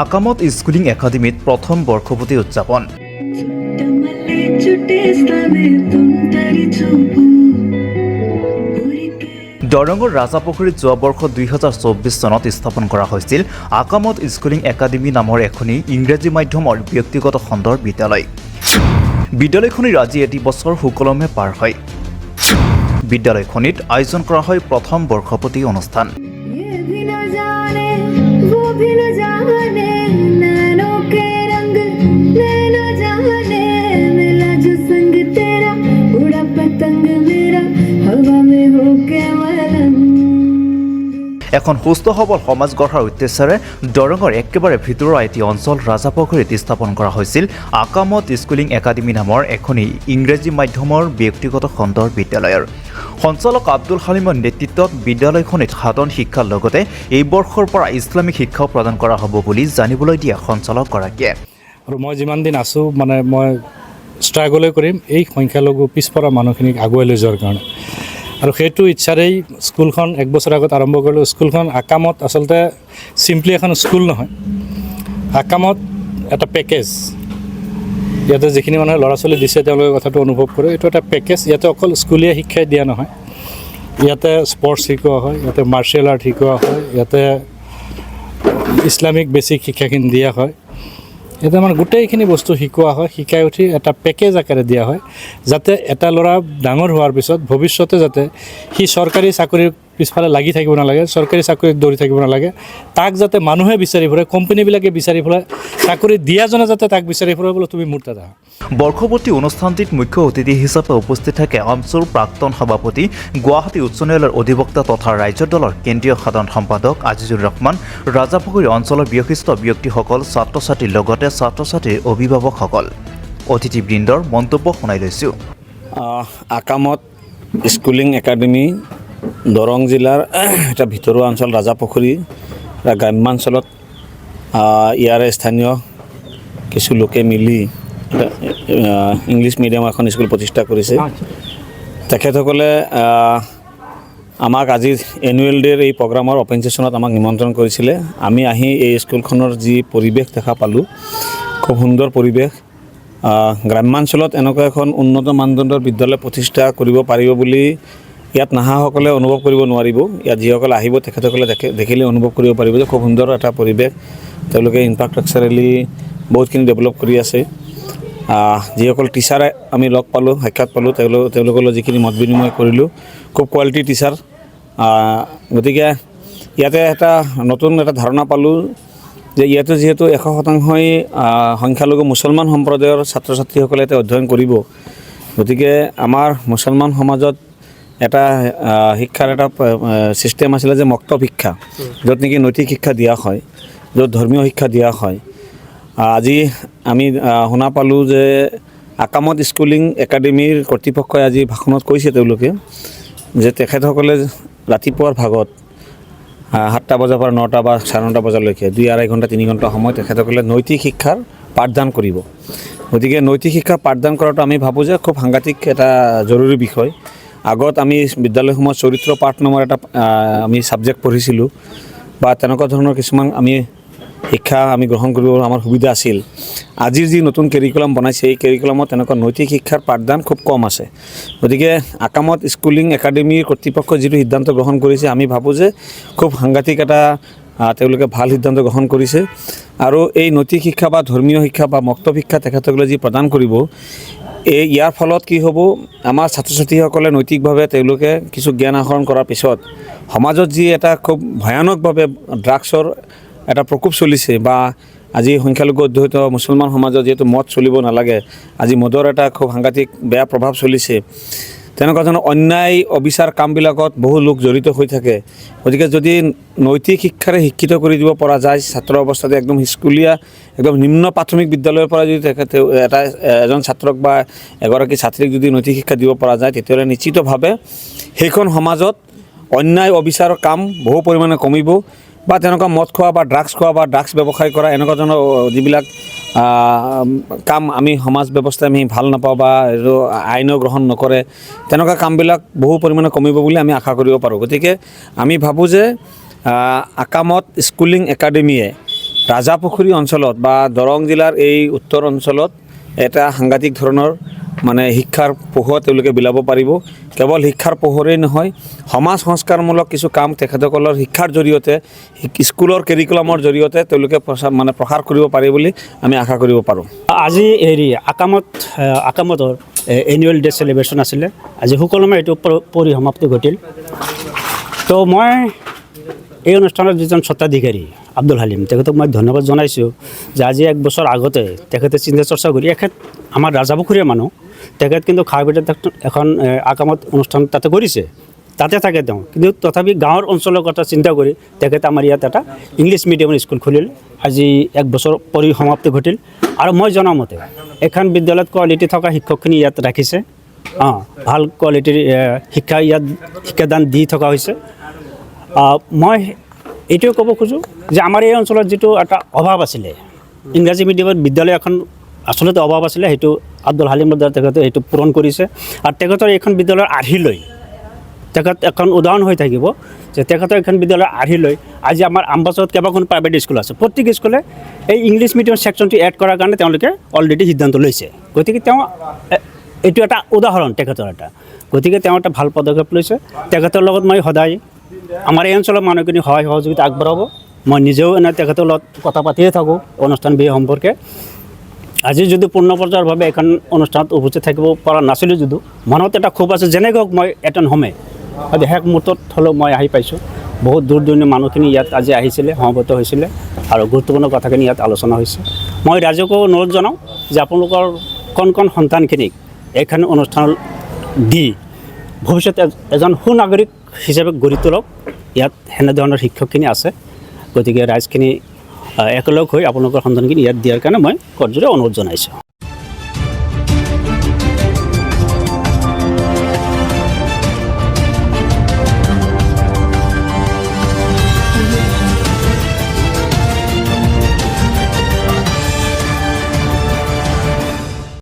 আকামত schooling একাডেমিত প্ৰথম বৰ্ষপতি উদযাপন। দৰঙৰ ৰাজাপুখুৰীত যোৱা বৰ্ষ 2024 চনত স্থাপন কৰা হৈছিল আকামত স্কুলিং একাডেমি নামৰ এখনি ইংৰাজী মাধ্যমৰ ব্যক্তিগত খণ্ডৰ বিদ্যালয়। বিদ্যালয়খনিৰ আজি এটি বছৰ সুকলমে পাৰ হয়। বিদ্যালয়খনিত আয়োজন কৰা হয় প্ৰথম বৰ্ষপতি অনুষ্ঠান। এখন সুস্থ সবল সমাজ গঢ়াৰ উদ্দেশ্যেৰে দৰঙৰ একেবাৰে ভিতৰুৱা এটি অঞ্চল ৰাজাপুখুৰীত স্থাপন কৰা হৈছিল আকামত স্কুলিং একাডেমি নামৰ এখনি ইংৰাজী মাধ্যমৰ ব্যক্তিগত খণ্ডৰ বিদ্যালয়ৰ। সঞ্চালক আব্দুল হালিমৰ নেতৃত্বত বিদ্যালয়খনিত সাধন শিক্ষাৰ লগতে এই বৰ্ষৰ পৰা ইছলামিক শিক্ষাও প্ৰদান কৰা হ'ব বুলি জানিবলৈ দিয়া সঞ্চালকগৰাকীয়ে। আৰু মই যিমান দিন আছোঁ মই ষ্ট্ৰাগলে কৰিম এই সংখ্যালঘু পিছপৰা মানুহখিনিক আগুৱাই লৈ যোৱাৰ কাৰণে। আৰু সেইটো ইচ্ছাৰেই স্কুলখন এক বছৰ আগত আৰম্ভ কৰিলোঁ। স্কুলখন আকামত আচলতে চিম্পলি এখন স্কুল নহয়, আকামত এটা পেকেজ। ইয়াতে যিখিনি মানুহে ল'ৰা ছোৱালী দিছে তেওঁলোকে কথাটো অনুভৱ কৰে, এইটো এটা পেকেজ। ইয়াতে অকল স্কুলীয়া শিক্ষাই দিয়া নহয়, ইয়াতে স্পৰ্টছ শিকোৱা হয়, ইয়াতে মাৰ্চিয়েল আৰ্ট শিকোৱা হয়, ইয়াতে ইছলামিক বেছিক শিক্ষাখিনি দিয়া হয়, ইয়াতে মানে গোটেইখিনি বস্তু শিকোৱা হয়। শিকাই উঠি এটা পেকেজ আকাৰে দিয়া হয়, যাতে এটা ল'ৰা ডাঙৰ হোৱাৰ পিছত ভৱিষ্যতে যাতে সি চৰকাৰী চাকৰিৰ পিছফালে লাগি থাকিব নালাগে, চৰকাৰী চাকৰিত দৌৰি থাকিব নালাগে, তাক যাতে মানুহে বিচাৰি ফুৰে, কোম্পানীবিলাকে বিচাৰি ফুৰে, চাকৰি দিয়াজনে যাতে তাক বিচাৰি ফুৰে বোলে তুমি মোৰ তাত আহা। বৰ্ষপতি অনুষ্ঠানটিত মুখ্য অতিথি হিচাপে উপস্থিত থাকে আমচুৰ প্ৰাক্তন সভাপতি, গুৱাহাটী উচ্চ ন্যায়ালয়ৰ অধিবক্তা তথা ৰাজ্যৰ দলৰ কেন্দ্ৰীয় সাধাৰণ সম্পাদক আজিজুৰ ৰহমান, ৰাজাপুখুৰী অঞ্চলৰ বিশিষ্ট ব্যক্তিসকল, ছাত্ৰ ছাত্ৰীৰ লগতে ছাত্ৰ ছাত্ৰীৰ অভিভাৱকসকল। অতিথিবৃন্দৰ মন্তব্য শুনাই লৈছোঁ। আকামত স্কুলিং একাডেমি দৰং জিলাৰ এটা ভিতৰুৱা অঞ্চল ৰাজাপুখুৰী গ্ৰাম্যাঞ্চলত ইয়াৰে স্থানীয় কিছু লোকে মিলি ইংলিছ মিডিয়াম এখন স্কুল প্ৰতিষ্ঠা কৰিছে। তেখেতসকলে আমাক আজি এনুৱেল ডে'ৰ এই প্ৰগ্ৰামৰ অপেন ছেশ্যনত আমাক নিমন্ত্ৰণ কৰিছিলে। আমি আহি এই স্কুলখনৰ যি পৰিৱেশ দেখা পালোঁ, খুব সুন্দৰ পৰিৱেশ। গ্ৰাম্যাঞ্চলত এনেকুৱা এখন উন্নত মানদণ্ডৰ বিদ্যালয় প্ৰতিষ্ঠা কৰিব পাৰিব বুলি ইয়াত নাহাসকলে অনুভৱ কৰিব নোৱাৰিব। ইয়াত যিসকলে আহিব তেখেতসকলে দেখিলে অনুভৱ কৰিব পাৰিব যে খুব সুন্দৰ এটা পৰিৱেশ। তেওঁলোকে ইনফ্ৰাষ্ট্ৰাকচাৰেলি বহুতখিনি ডেভেলপ কৰি আছে। যিসকল টিচাৰে আমি লগ পালোঁ, সাক্ষাৎ পালোঁ, তেওঁলোকৰ যিখিনি মত বিনিময় কৰিলোঁ, খুব কোৱালিটি টিচাৰ। গতিকে ইয়াতে এটা নতুন এটা ধাৰণা পালোঁ যে ইয়াতে যিহেতু 100% সংখ্যালঘু মুছলমান সম্প্ৰদায়ৰ ছাত্ৰ ছাত্ৰীসকলে ইয়াতে অধ্যয়ন কৰিব, গতিকে আমাৰ মুছলমান সমাজত এটা শিক্ষাৰ এটা ছিষ্টেম আছিলে যে মক্তব শিক্ষা, য'ত নেকি নৈতিক শিক্ষা দিয়া হয়, য'ত ধৰ্মীয় শিক্ষা দিয়া হয়। আজি আমি শুনা পালোঁ যে আকামত স্কুলিং একাডেমীৰ কৰ্তৃপক্ষই আজি ভাষণত কৈছে তেওঁলোকে যে তেখেতসকলে ৰাতিপুৱাৰ ভাগত 7টা বজাৰ পৰা 9টা বা 9:30 বজালৈকে 2-2.5 ঘণ্টা 3 ঘণ্টা সময় তেখেতসকলে নৈতিক শিক্ষাৰ পাঠদান কৰিব। গতিকে নৈতিক শিক্ষা পাঠদান কৰাটো আমি ভাবোঁ যে খুব সাংঘাতিক এটা জৰুৰী বিষয়। আগত আমি বিদ্যালয়সমূহত চৰিত্ৰ পাঠ নামৰ এটা আমি ছাবজেক্ট পঢ়িছিলোঁ বা তেনেকুৱা ধৰণৰ কিছুমান আমি শিক্ষা আমি গ্ৰহণ কৰিব আমাৰ সুবিধা আছিল। আজিৰ যি নতুন কেৰিকুলাম বনাইছে, এই কেৰিকুলামত তেনেকুৱা নৈতিক শিক্ষাৰ পাঠদান খুব কম আছে। গতিকে আকামত স্কুলিং একাডেমীৰ কৰ্তৃপক্ষই যিটো সিদ্ধান্ত গ্ৰহণ কৰিছে, আমি ভাবোঁ যে খুব সাংঘাতিক এটা তেওঁলোকে ভাল সিদ্ধান্ত গ্ৰহণ কৰিছে। আৰু এই নৈতিক শিক্ষা বা ধৰ্মীয় শিক্ষা বা মক্তব শিক্ষা তেখেতসকলে যি প্ৰদান কৰিব, ইয়াৰ ফলত কি হ'ব, আমাৰ ছাত্ৰ ছাত্ৰীসকলে নৈতিকভাৱে তেওঁলোকে কিছু জ্ঞান আহৰণ কৰাৰ পিছত সমাজত যি এটা খুব ভয়ানকভাৱে ড্ৰাগছৰ এটা প্ৰকোপ চলিছে বা আজি সংখ্যালঘু অধ্যুষিত মুছলমান সমাজত যিহেতু মদ চলিব নালাগে, আজি মদৰ এটা খুব সাংঘাতিক বেয়া প্ৰভাৱ চলিছে, তেনেকুৱা ধৰণৰ অন্যায় অবিচাৰ কামবিলাকত বহু লোক জড়িত হৈ থাকে। গতিকে যদি নৈতিক শিক্ষাৰে শিক্ষিত কৰি দিব পৰা যায় ছাত্ৰ অৱস্থাতে, একদম স্কুলীয়া একদম নিম্ন প্ৰাথমিক বিদ্যালয়ৰ পৰা যদি এজন ছাত্ৰক বা এগৰাকী ছাত্ৰীক যদি নৈতিক শিক্ষা দিব পৰা যায়, তেতিয়াহ'লে নিশ্চিতভাৱে সেইখন সমাজত অন্যায় অবিচাৰৰ কাম বহু পৰিমাণে কমিব বা তেনেকুৱা মদ খোৱা বা ড্ৰাগছ খোৱা বা ড্ৰাগছ ব্যৱসায় কৰা এনেকুৱা ধৰণৰ যিবিলাক কাম আমি সমাজ ব্যৱস্থাই আমি ভাল নাপাওঁ বা এইটো আইনেও গ্ৰহণ নকৰে, তেনেকুৱা কামবিলাক বহু পৰিমাণে কমিব বুলি আমি আশা কৰিব পাৰোঁ। গতিকে আমি ভাবোঁ যে আকামত স্কুলিং একাডেমীয়ে ৰাজাপুখুৰী অঞ্চলত বা দৰং জিলাৰ এই উত্তৰ অঞ্চলত এটা সাংঘাতিক ধৰণৰ মানে শিক্ষাৰ পোহৰ তেওঁলোকে বিলাব পাৰিব। কেৱল শিক্ষাৰ পোহৰেই নহয়, সমাজ সংস্কাৰমূলক কিছু কাম তেখেতসকলৰ শিক্ষাৰ জৰিয়তে স্কুলৰ কেৰিকুলামৰ জৰিয়তে তেওঁলোকে প্ৰসাৰ কৰিব পাৰে বুলি আমি আশা কৰিব পাৰোঁ। আজি হেৰি আকামতৰ এনুৱেল ডে চেলিব্ৰেশ্যন আছিলে। আজি সুকলমে এইটো পৰিসমাপ্তি ঘটিল। তো মই এই অনুষ্ঠানত যিজন স্বত্বাধিকাৰী আব্দুল হালিম তেখেতক মই ধন্যবাদ জনাইছোঁ যে আজি 1 বছৰ আগতে তেখেতে চিন্তা চৰ্চা কৰি আমাৰ ৰাজাপুখুৰীয়া মানুহ, তেখেত কিন্তু খাৰবেটত এখন আকামত অনুষ্ঠান তাতে কৰিছে, তাতে থাকে তেওঁ, কিন্তু তথাপি গাঁৱৰ অঞ্চলৰ কথা চিন্তা কৰি তেখেতে আমাৰ ইয়াত এটা ইংলিছ মিডিয়ামৰ স্কুল খুলিল। আজি 1 বছৰ পৰিসমাপ্তি ঘটিল। আৰু মই জনামতে এখন বিদ্যালয়ত কোৱালিটি থকা শিক্ষকখিনি ইয়াত ৰাখিছে, ভাল কোৱালিটিৰ শিক্ষাদান দি থকা হৈছে। মই এইটোৱে ক'ব খোজোঁ যে আমাৰ এই অঞ্চলত যিটো এটা অভাৱ আছিলে, ইংৰাজী মিডিয়ামৰ বিদ্যালয় এখন আচলতে অভাৱ আছিলে, সেইটো আব্দুল হালিমৰ দ্বাৰা তেখেতে সেইটো পূৰণ কৰিছে। আৰু তেখেতৰ এইখন বিদ্যালয়ৰ আৰ্হি লৈ তেখেত এখন উদাহৰণ হৈ থাকিব যে তেখেতৰ এখন বিদ্যালয়ৰ আৰ্হি লৈ আজি আমাৰ আমবাছত কেইবাখন প্ৰাইভেট স্কুল আছে। প্ৰত্যেক স্কুলে এই ইংলিছ মিডিয়াম ছেকশ্যনটো এড কৰাৰ কাৰণে তেওঁলোকে অলৰেডি সিদ্ধান্ত লৈছে। গতিকে তেওঁ এইটো এটা উদাহৰণ তেখেতৰ এটা, গতিকে তেওঁ এটা ভাল পদক্ষেপ লৈছে। তেখেতৰ লগত মই সদায় আমাৰ এই অঞ্চলৰ মানুহখিনি সহায় সহযোগিতা আগবঢ়াব। মই নিজেও এনে তেখেতৰ লগত কথা পাতিয়ে থাকোঁ অনুষ্ঠান বিয়ে সম্পৰ্কে। আজি যদি পূৰ্ণ পৰ্যায়ৰভাৱে এখন অনুষ্ঠানত উপস্থিত থাকিব পৰা নাছিলোঁ যদিও মনত এটা ক্ষোভ আছে, যেনেকৈ হওক মই এটেণ্ড হ'মেই। শেষ মুহূৰ্তত হ'লেও মই আহি পাইছোঁ। বহুত দূৰ দূৰণিৰ মানুহখিনি ইয়াত আজি আহিছিলে, সমবেত হৈছিলে আৰু গুৰুত্বপূৰ্ণ কথাখিনি ইয়াত আলোচনা হৈছে। মই ৰাইজকো অনুৰোধ জনাওঁ যে আপোনালোকৰ কণ সন্তানখিনিক এইখন অনুষ্ঠান দি ভৱিষ্যতে এজন সুনাগৰিক হিচাপে গঢ়ি তোলক। ইয়াত সেনেধৰণৰ শিক্ষকখিনি আছে, গতিকে ৰাইজখিনি একেলগ হৈ আপোনালোকৰ সন্তানখিনি ইয়াত দিয়াৰ কাৰণে মই কৰজোৰে অনুৰোধ জনাইছোঁ।